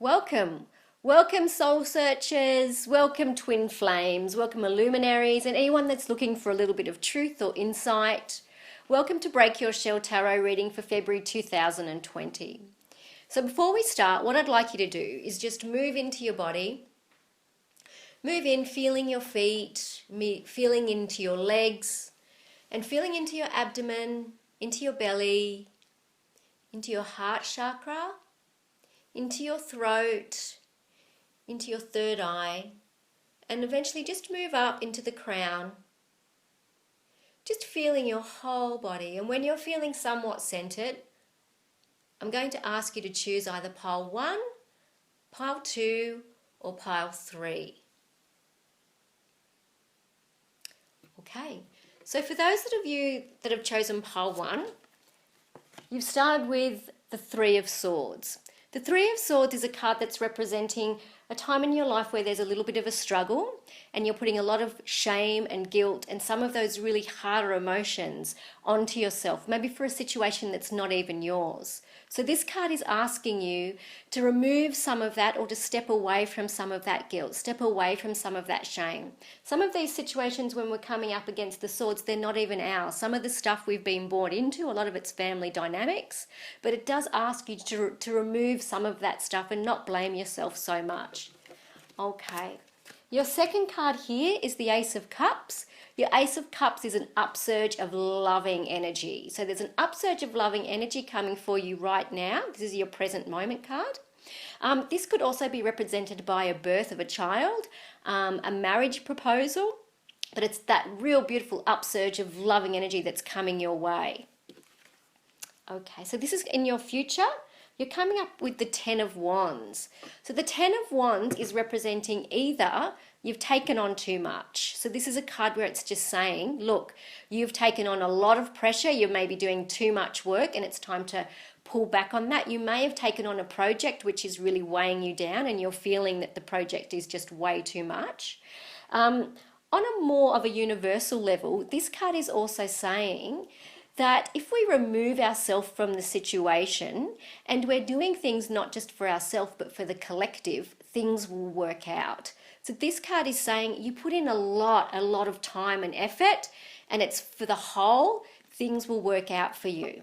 Welcome. Welcome, soul searchers. Welcome, twin flames. Welcome, illuminaries, and anyone that's looking for a little bit of truth or insight. Welcome to Break Your Shell Tarot reading for February 2020. So before we start, what I'd like you to do is just move into your body. Move in, feeling your feet, feeling into your legs, and feeling into your abdomen, into your belly, into your heart chakra, into your throat, into your third eye, and eventually just move up into the crown. Just feeling your whole body. And when you're feeling somewhat centered, I'm going to ask you to choose either pile 1, pile 2, or pile 3. Okay, so for those of you that have chosen pile 1, you've started with the 3 of Swords. The 3 of Swords is a card that's representing a time in your life where there's a little bit of a struggle and you're putting a lot of shame and guilt and some of those really harder emotions onto yourself, maybe for a situation that's not even yours. So this card is asking you to remove some of that or to step away from some of that guilt, step away from some of that shame. Some of these situations when we're coming up against the swords, they're not even ours. Some of the stuff we've been born into, a lot of it's family dynamics, but it does ask you to remove some of that stuff and not blame yourself so much. Okay. Your second card here is the Ace of Cups. Your Ace of Cups is an upsurge of loving energy. So there's an upsurge of loving energy coming for you right now. This is your present moment card. This could also be represented by a birth of a child, a marriage proposal, but it's that real beautiful upsurge of loving energy that's coming your way. Okay, so this is in your future. You're coming up with the 10 of Wands. So the 10 of Wands is representing either you've taken on too much. So this is a card where it's just saying, look, you've taken on a lot of pressure. You may be doing too much work and it's time to pull back on that. You may have taken on a project which is really weighing you down and you're feeling that the project is just way too much. On a more of a universal level, this card is also saying that if we remove ourselves from the situation and we're doing things not just for ourselves but for the collective, things will work out. So this card is saying you put in a lot of time and effort and it's for the whole, things will work out for you.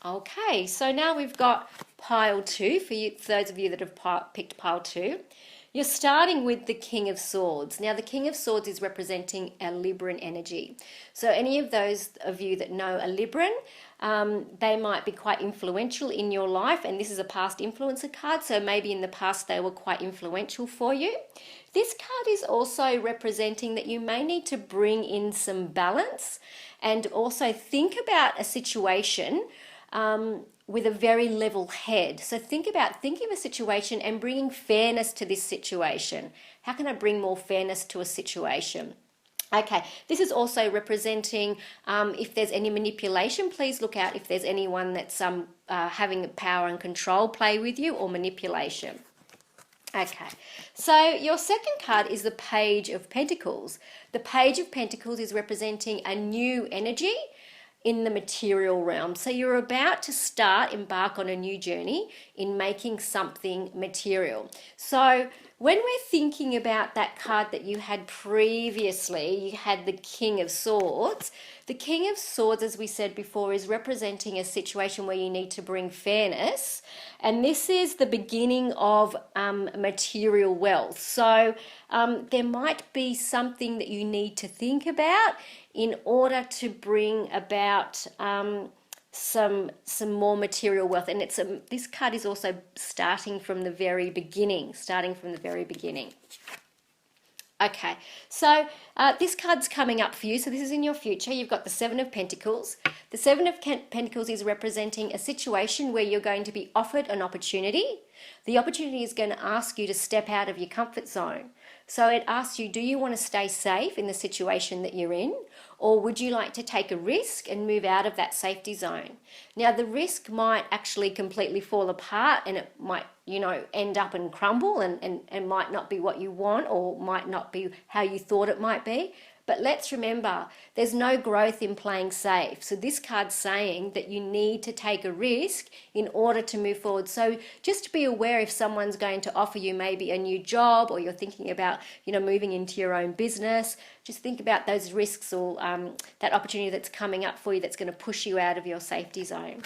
Okay, so now we've got pile 2 for you, for those of you that have picked pile 2. You're starting with the King of Swords. Now, the King of Swords is representing a Libran energy. So any of those of you that know a Libran, they might be quite influential in your life, and this is a past influencer card, so maybe in the past they were quite influential for you. This card is also representing that you may need to bring in some balance and also think about a situation with a very level head. So think about thinking of a situation and bringing fairness to this situation. How can I bring more fairness to a situation? Okay, this is also representing if there's any manipulation, please look out if there's anyone that's having power and control play with you or manipulation. Okay, so your second card is the Page of Pentacles. The Page of Pentacles is representing a new energy in the material realm. So you're about to embark on a new journey in making something material. So when we're thinking about that card that you had previously, you had the King of Swords. The King of Swords, as we said before, is representing a situation where you need to bring fairness. And this is the beginning of material wealth. So there might be something that you need to think about in order to bring about some more material wealth. And this card is also starting from the very beginning. Okay, so this card's coming up for you. So this is in your future. You've got the 7 of Pentacles. The 7 of Pentacles is representing a situation where you're going to be offered an opportunity. The opportunity is going to ask you to step out of your comfort zone. So it asks you, do you want to stay safe in the situation that you're in? Or would you like to take a risk and move out of that safety zone? Now, the risk might actually completely fall apart and it might, end up and crumble and might not be what you want or might not be how you thought it might be. But let's remember, there's no growth in playing safe. So this card's saying that you need to take a risk in order to move forward. So just be aware if someone's going to offer you maybe a new job, or you're thinking about, moving into your own business. Just think about those risks, or that opportunity that's coming up for you that's going to push you out of your safety zone.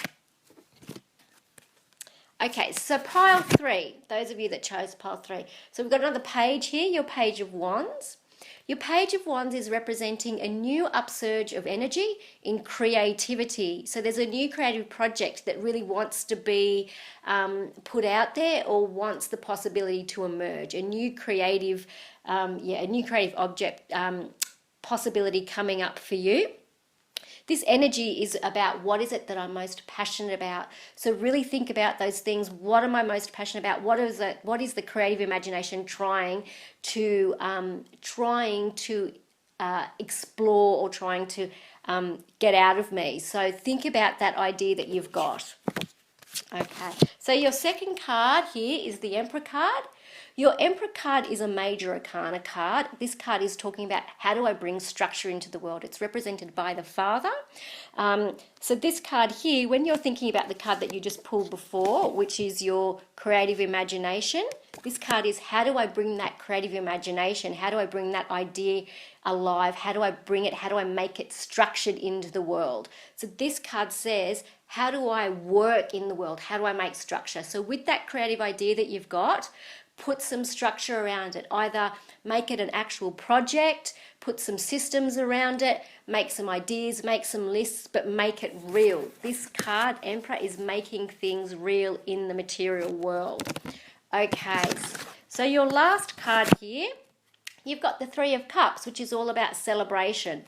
Okay, so pile 3, those of you that chose pile 3. So we've got another page here, your Page of Wands. Your Page of Wands is representing a new upsurge of energy in creativity. So there's a new creative project that really wants to be put out there, or wants the possibility to emerge. A new creative, object possibility coming up for you. This energy is about, what is it that I'm most passionate about? So really think about those things. What am I most passionate about? What is the creative imagination trying to explore, or trying to get out of me? So think about that idea that you've got. Okay, so your second card here is the Emperor card. Your Emperor card is a major arcana card. This card is talking about, how do I bring structure into the world? It's represented by the Father. So this card here, when you're thinking about the card that you just pulled before, which is your creative imagination, this card is, how do I bring that creative imagination? How do I bring that idea alive? How do I bring it? How do I make it structured into the world? So this card says, how do I work in the world? How do I make structure? So with that creative idea that you've got, put some structure around it. Either make it an actual project, put some systems around it, make some ideas, make some lists, but make it real. This card, Emperor, is making things real in the material world. Okay, so your last card here, you've got the Three of Cups, which is all about celebration.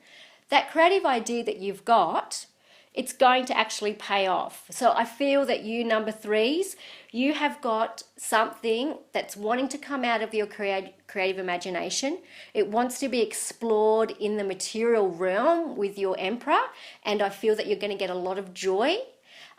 That creative idea that you've got, it's going to actually pay off. So I feel that you number 3s, you have got something that's wanting to come out of your creative imagination. It wants to be explored in the material realm with your Emperor, and I feel that you're going to get a lot of joy.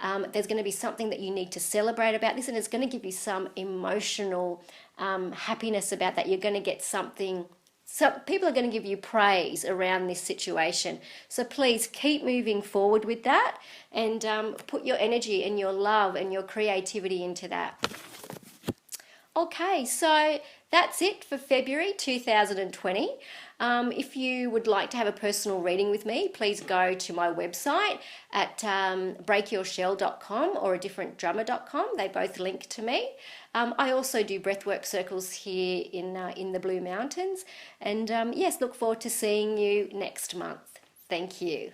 There's going to be something that you need to celebrate about this, and it's going to give you some emotional happiness about that. You're going to get something. So people are going to give you praise around this situation. So please keep moving forward with that, and put your energy and your love and your creativity into that. Okay, so that's it for February 2020. If you would like to have a personal reading with me, please go to my website at breakyourshell.com or a differentdrummer.com. They both link to me. I also do breathwork circles here in the Blue Mountains. And yes, look forward to seeing you next month. Thank you.